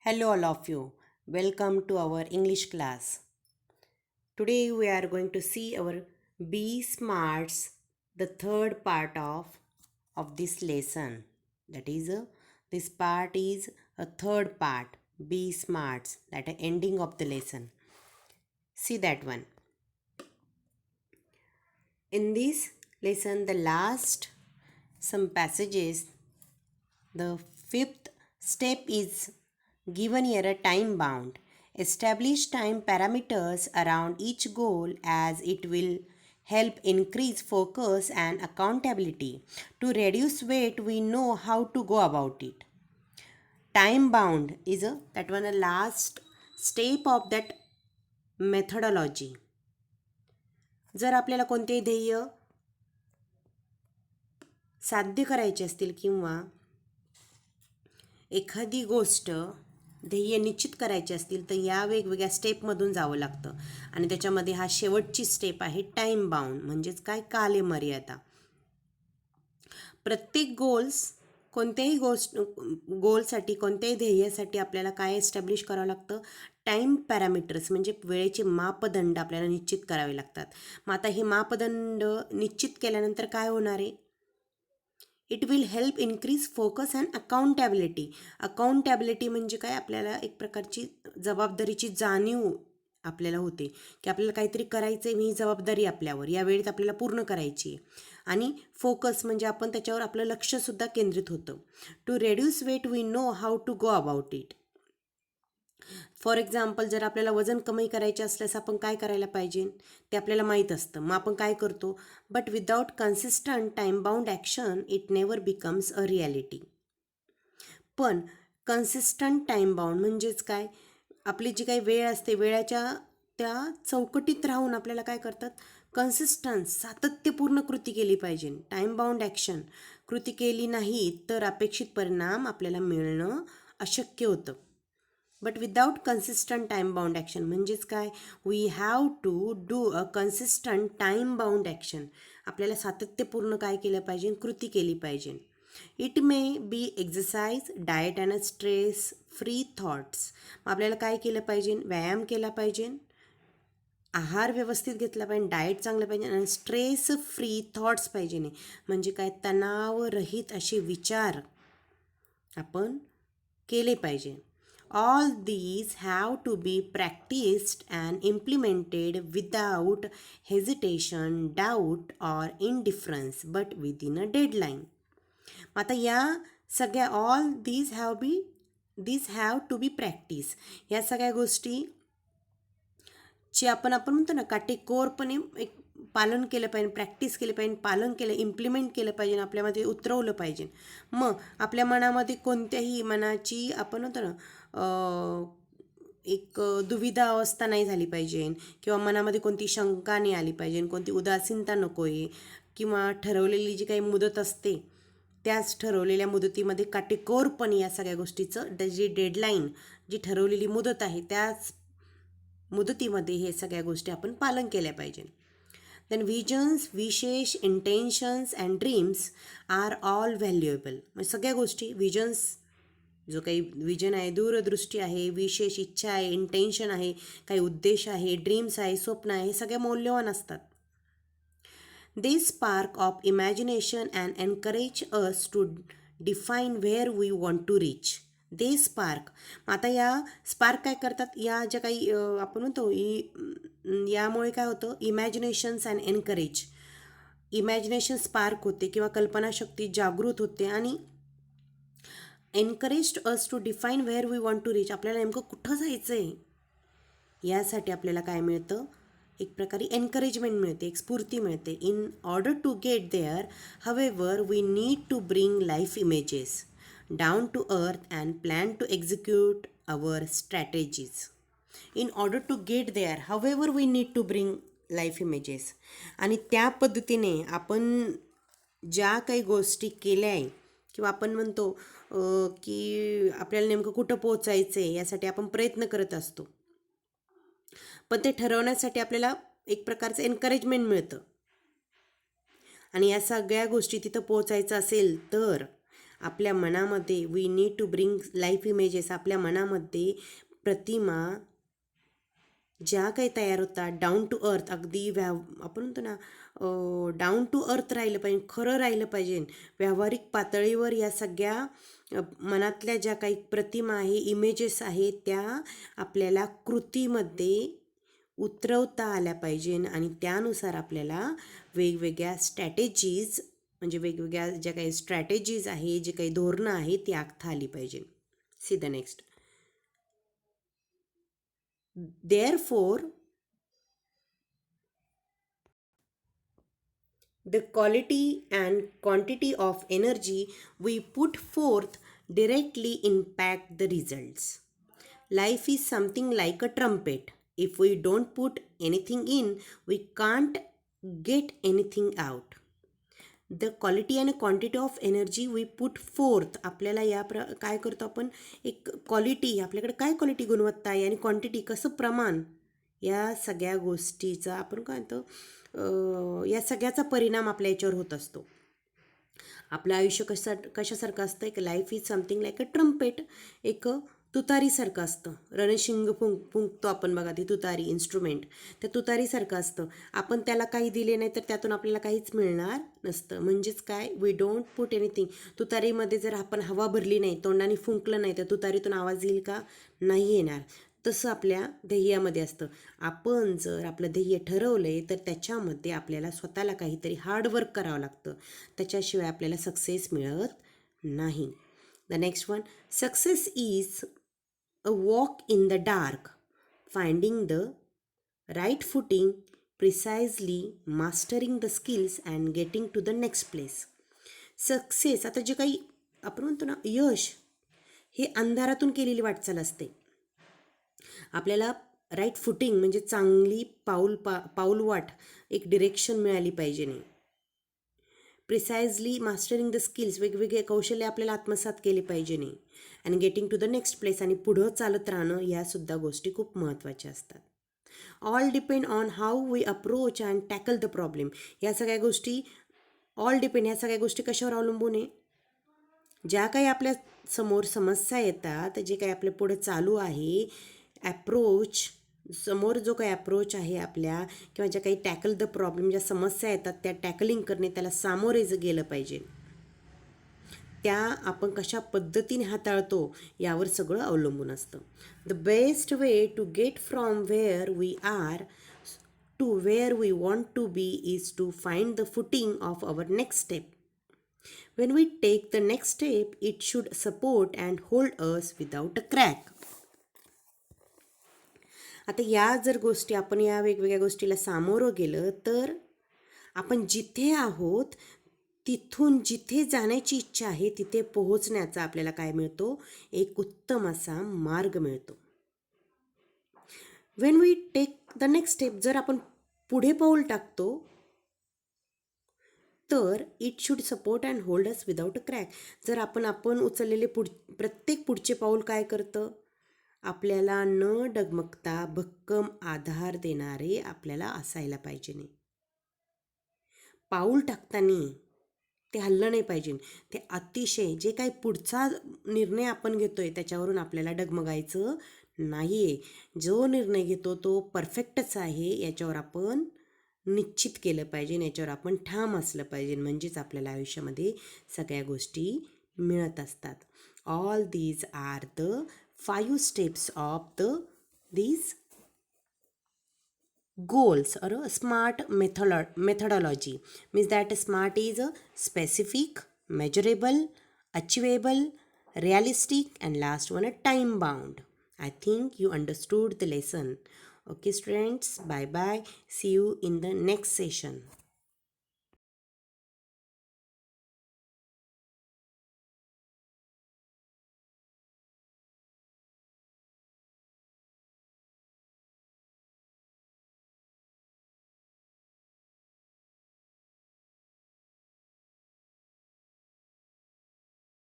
Hello, all of you. Welcome to our English class. Today we are going to see our Be Smarts, the third part of this lesson. That is, this part is a third part. Be Smarts, that ending of the lesson. See that one. In this lesson, the last some passages, the fifth step is given here a time bound. Establish time parameters around each goal as it will help increase focus and accountability. To reduce weight, we know how to go about it. Time bound is that one a last step of that methodology. जर आपल्याला कोणतेही ध्येय साध्य करायचे असतील किंवा एखादी गोष्ट ध्येय निश्चित करायचे असतील तर या वेगवेगळ्या स्टेपमधून जावं लागतं आणि त्याच्यामध्ये हा शेवटची स्टेप आहे टाईम बाउंड म्हणजेच काय कालमर्यादा. प्रत्येक कोणत्याही गोलसाठी कोणत्याही ध्येयासाठी आपल्याला काय एस्टॅब्लिश करावं लागतं, टाईम पॅरामीटर्स म्हणजे वेळेचे मापदंड आपल्याला निश्चित करावे लागतात. मग आता हे मापदंड निश्चित केल्यानंतर काय होणार आहे, it will help increase focus and accountability. Accountability म्हणजे काय, आपल्याला एक प्रकारची जबाबदारीची जाणीव आपल्याला होते की आपल्याला काहीतरी करायचं आहे, ही जबाबदारी आपल्यावर या वेळेत आपल्याला पूर्ण करायची. आणि फोकस म्हणजे आपण त्याच्यावर आपलं लक्षसुद्धा केंद्रित होतं. To reduce weight we know how to go about it. For example, जर आपल्याला वजन कमी करायचे असल्यास आपण काय करायला पाहिजे ते आपल्याला माहीत असतं. मग आपण काय करतो, but without consistent time bound action it never becomes a reality. पण कन्सिस्टंट टाईम बाउंड म्हणजेच काय, आपली जी काही वेळ असते वेळाच्या त्या चौकटीत राहून आपल्याला काय करतात, कन्सिस्टन्स सातत्यपूर्ण कृती केली पाहिजे. टाईम बाउंड ॲक्शन कृती केली नाही तर अपेक्षित परिणाम आपल्याला मिळणं अशक्य होतं. But without consistent time bound action म्हणजेच काय, we have to do a consistent time bound action. आपल्याला सातत्यपूर्ण काय केलं पाहिजे, कृती केली पाहिजे. It may be exercise, diet and stress free thoughts. आपल्याला काय केलं पाहिजे, व्यायाम केला पाहिजे, आहार व्यवस्थित घेतला पाहिजे, डाएट चांगलं पाहिजे आणि स्ट्रेस फ्री थॉट्स पाहिजे. नाही म्हणजे काय, तणावरहित असे विचार आपण केले पाहिजे. All these have to be practised and implemented without hesitation, doubt or indifference but within a deadline. आता या सगळ्या all these have to be practice, या सगळ्या गोष्टी जे आपण म्हणतो ना, काटेकोरपणे एक पालन केलं पाहिजे, प्रॅक्टिस केलं पाहिजे, पालन केलं, इम्प्लिमेंट केलं पाहिजे, आपल्यामध्ये उतरवलं पाहिजे. मग आपल्या मनामध्ये कोणत्याही मनाची आपण म्हणतो ना एक दुविधा अवस्था नाही झाली पाहिजे किंवा मनामध्ये कोणती शंका नाही आली पाहिजे, कोणती उदासीनता नको आहे. किंवा ठरवलेली जी काही मुदत असते त्याच ठरवलेल्या मुदतीमध्ये काटेकोरपणे या सगळ्या गोष्टीचं जी डेडलाईन, जी ठरवलेली मुदत आहे त्याच मुदतीमध्ये हे सगळ्या गोष्टी आपण पालन केल्या पाहिजे. देन विजन्स, विशेष, intentions and dreams are all valuable. म्हणजे सगळ्या गोष्टी, विजन्स जो काही विजन आहे, दूरदृष्टी आहे, विशेष इच्छा आहे, इंटेन्शन आहे, काही उद्देश आहे, ड्रीम्स आहे, स्वप्न आहे, हे सगळे मौल्यवान असतात. They spark of imagination and encourage us to define where we want to reach. They spark. आता या स्पार्क काय करतात, या ज्या काही आपण म्हणतो यामुळे काय होतं, imaginations and encourage, imagination spark होते किंवा कल्पनाशक्ती जागृत होते आणि encouraged us to define where we want to reach. आपल्याला नेमकं कुठं जायचं आहे यासाठी आपल्याला काय मिळतं, एक प्रकारे एनकरेजमेंट मिळते, एक स्फूर्ती मिळते. In order to get there हवेवर we need to bring life images down to earth and plan to execute our strategies. In order to get there हवेवर we need to bring life images. आणि त्या पद्धतीने आपण ज्या काही गोष्टी केल्या आहे किंवा आपण म्हणतो की आपल्याला नेमकं कुठं पोचायचं आहे यासाठी आपण प्रयत्न करत असतो, पण ते ठरवण्यासाठी आपल्याला एक प्रकारचं एनकरेजमेंट मिळतं. आणि या सगळ्या गोष्टी तिथं पोचायचं असेल तर आपल्या मनामध्ये we need to bring life images. आपल्या मनामध्ये प्रतिमा ज्या काही तयार होतात डाऊन टू अर्थ, अगदी आपण म्हणतो ना डाऊन टू अर्थ राहिलं पाहिजे, खरं राहिलं पाहिजे. व्यावहारिक पातळीवर या सगळ्या मनातल्या ज्या काही प्रतिमा आहे, इमेजेस आहेत, त्या आपल्याला कृतीमध्ये उतरवता आल्या पाहिजे आणि त्यानुसार आपल्याला वेगवेगळ्या स्ट्रॅटेजीज, म्हणजे वेगवेगळ्या ज्या काही स्ट्रॅटेजीज आहे, जे काही धोरणं आहेत ती आखता आली पाहिजे. See the next. Therefore, the quality and quantity of energy we put forth directly impact the results. Life is something like a trumpet. If we don't put anything in, we can't get anything out. The quality and quantity of energy we put forth. आपल्याला काय करतो आपण, एक quality, आपल्याकडे काय quality गुणवत्ता आहे आणि क्वांटिटी कसं प्रमाण, या सगळ्या गोष्टीचा आपण काय म्हणतो, या सगळ्याचा परिणाम आपल्या याच्यावर होत असतो. आपलं आयुष्य कशासारखं असतं, एक life is something like a trumpet, एक तुतारीसारखं असतं. रणशिंग फुंकतो आपण बघा, ती तुतारी इन्स्ट्रुमेंट, त्या तुतारीसारखं असतं. आपण त्याला काही दिले नाही तर त्यातून आपल्याला काहीच मिळणार नसतं. म्हणजेच काय, वी डोंट पुट एनिथिंग. तुतारीमध्ये जर आपण हवा भरली नाही, तोंडाने फुंकलं नाही, तर तुतारीतून आवाज येईल का? नाही येणार. तसं आपल्या ध्येयामध्ये असतं. आपण जर आपलं ध्येय ठरवलंय तर त्याच्यामध्ये आपल्याला स्वतःला काहीतरी हार्डवर्क करावं लागतं. त्याच्याशिवाय आपल्याला सक्सेस मिळत नाही. The next one, success is a walk in the dark, finding the right footing, precisely mastering the skills and getting to the next place. Success, आता जे काही आपण म्हणतो ना यश, हे अंधारातून केलेली वाटचाल असते. आपल्याला राईट फुटिंग म्हणजे चांगली पाऊलवाट, एक डिरेक्शन मिळाली पाहिजे नाही. प्रिसाइजली मास्टरिंग द स्किल्स, वेगवेगळे कौशल्य आपल्याला आत्मसात केले पाहिजे नाही. आणि getting to the next place, आणि पुढं चालत राहणं, यासुद्धा गोष्टी खूप महत्त्वाच्या असतात. All depend on how we approach and tackle the problem. या सगळ्या गोष्टी, ऑल डिपेंड, ह्या सगळ्या गोष्टी कशावर अवलंबून आहे, ज्या काही आपल्या समोर समस्या येतात, जे काही आपल्या पुढे चालू आहे, ॲप्रोच, समोर जो काही अप्रोच आहे आपल्या, किंवा ज्या काही टॅकल द प्रॉब्लेम, ज्या समस्या येतात त्या टॅकलिंग करणे, त्याला सामोरे गेलं पाहिजे. त्या आपण कशा पद्धतीने हाताळतो यावर सगळं अवलंबून असतं. The best way to get from where we are to where we want to be is to find the footing of our next step. When we take the next step, it should support and hold us without a crack. आता या जर गोष्टी, आपण या वेगवेगळ्या गोष्टीला सामोरं गेलं तर आपण जिथे आहोत तिथून जिथे जाण्याची इच्छा आहे तिथे पोहोचण्याचा आपल्याला काय मिळतो, एक उत्तम असा मार्ग मिळतो. When we take the next step, जर आपण पुढे पाऊल टाकतो तर it should support and hold us without a crack. जर आपण उचललेले प्रत्येक पुढचे पाऊल काय करतं, आपल्याला न डगमगता भक्कम आधार देणारे आपल्याला असायला पाहिजे नाही. पाऊल टाकताना ते हल्लं नाही पाहिजे. ते अतिशय, जे काही पुढचा निर्णय आपण घेतोय त्याच्यावरून आपल्याला डगमगायचं नाही आहे. जो निर्णय घेतो तो परफेक्टच आहे याच्यावर आपण निश्चित केलं पाहिजे, याच्यावर आपण ठाम असलं पाहिजे. म्हणजेच आपल्याला आयुष्यामध्ये सगळ्या गोष्टी मिळत असतात. All these are the 5 steps of these goals or a smart methodology. Means that smart is a specific, measurable, achievable, realistic, and last one a time bound. I think you understood the lesson. Okay students, bye bye, see you in the next session.